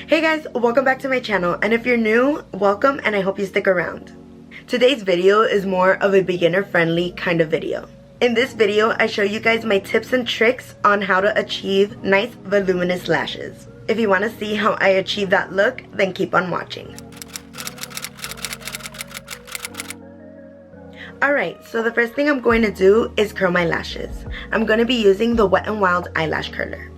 Hey guys, welcome back to my channel, and if you're new, welcome and I hope you stick around. Today's video is more of a beginner friendly kind of video. In this video, I show you guys my tips and tricks on how to achieve nice voluminous lashes. If you want to see how I achieve that look, then keep on watching. Alright, so the first thing I'm going to do is curl my lashes. I'm going to be using the Wet n Wild eyelash curler.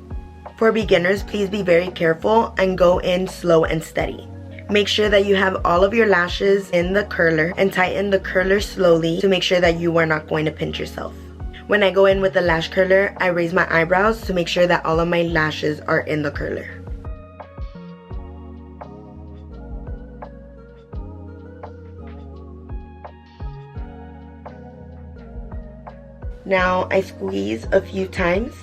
For beginners, please be very careful and go in slow and steady. Make sure that you have all of your lashes in the curler and tighten the curler slowly to make sure that you are not going to pinch yourself. When I go in with the lash curler, I raise my eyebrows to make sure that all of my lashes are in the curler. Now I squeeze a few times.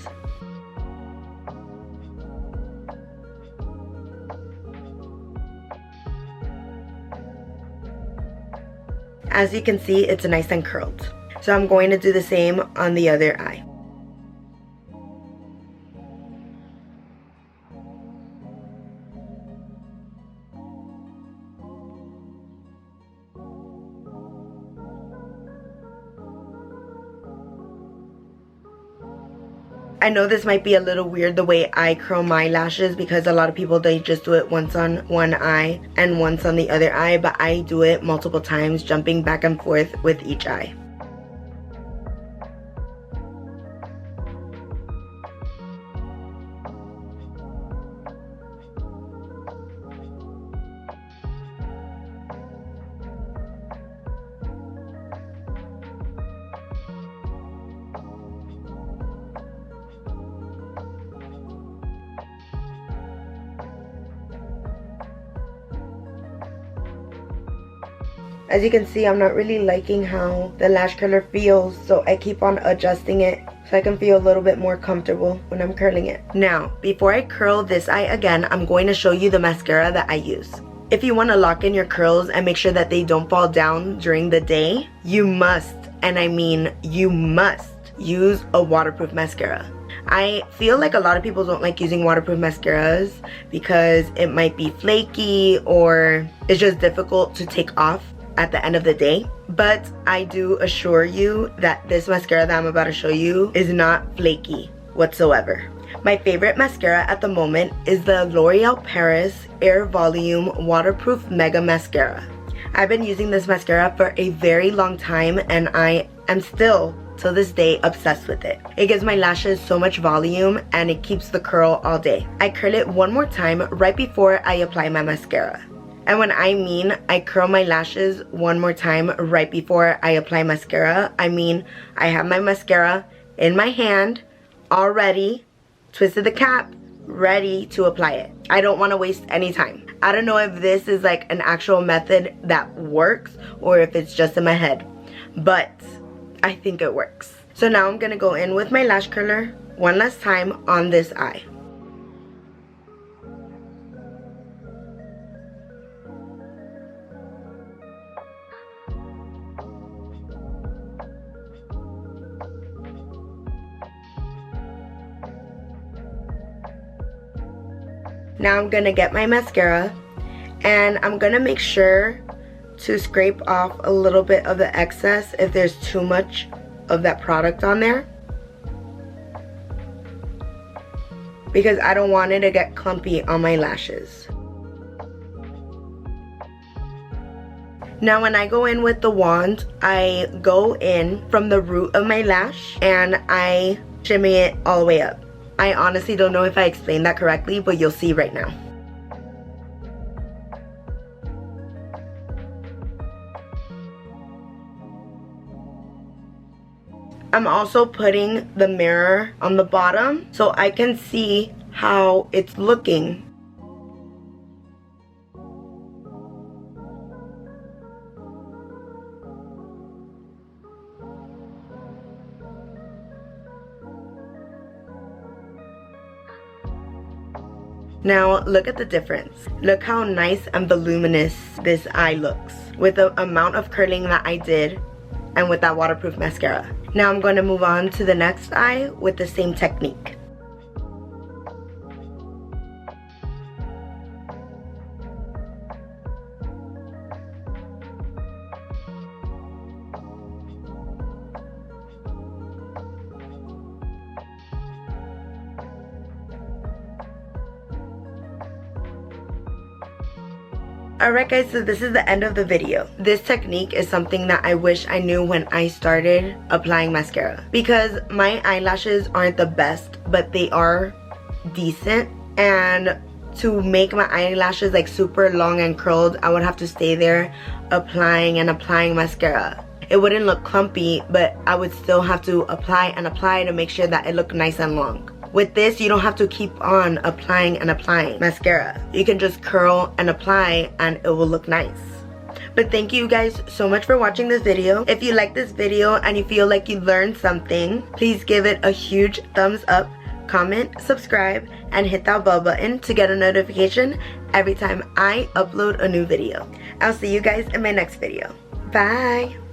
As you can see, it's nice and curled. So I'm going to do the same on the other eye. I know this might be a little weird the way I curl my lashes because a lot of people, they just do it once on one eye and once on the other eye, but I do it multiple times, jumping back and forth with each eye. As you can see, I'm not really liking how the lash curler feels, so I keep on adjusting it so I can feel a little bit more comfortable when I'm curling it. Now, before I curl this eye again, I'm going to show you the mascara that I use. If you want to lock in your curls and make sure that they don't fall down during the day, you must, and I mean you must, use a waterproof mascara. I feel like a lot of people don't like using waterproof mascaras because it might be flaky or it's just difficult to take off at the end of the day, but I do assure you that this mascara that I'm about to show you is not flaky whatsoever. My favorite mascara at the moment is the L'Oreal Paris Air Volume Waterproof Mega Mascara. I've been using this mascara for a very long time and I am still, to this day, obsessed with it. It gives my lashes so much volume and it keeps the curl all day. I curl it one more time right before I apply my mascara. And when I mean I curl my lashes one more time right before I apply mascara, I mean I have my mascara in my hand, all ready, twisted the cap, ready to apply it. I don't want to waste any time. I don't know if this is like an actual method that works or if it's just in my head, but I think it works. So now I'm going to go in with my lash curler one last time on this eye. Now I'm gonna get my mascara and I'm gonna make sure to scrape off a little bit of the excess if there's too much of that product on there, because I don't want it to get clumpy on my lashes. Now when I go in with the wand, I go in from the root of my lash and I shimmy it all the way up. I honestly don't know if I explained that correctly, but you'll see right now. I'm also putting the mirror on the bottom so I can see how it's looking. Now look at the difference. Look how nice and voluminous this eye looks with the amount of curling that I did and with that waterproof mascara. Now I'm going to move on to the next eye with the same technique. Alright guys, so this is the end of the video. This technique is something that I wish I knew when I started applying mascara, because my eyelashes aren't the best, but they are decent, and to make my eyelashes like super long and curled, I would have to stay there applying and applying mascara. It wouldn't look clumpy, but I would still have to apply and apply to make sure that it looked nice and long. With this, you don't have to keep on applying and applying mascara. You can just curl and apply and it will look nice. But thank you guys so much for watching this video. If you like this video and you feel like you learned something, please give it a huge thumbs up, comment, subscribe, and hit that bell button to get a notification every time I upload a new video. I'll see you guys in my next video. Bye!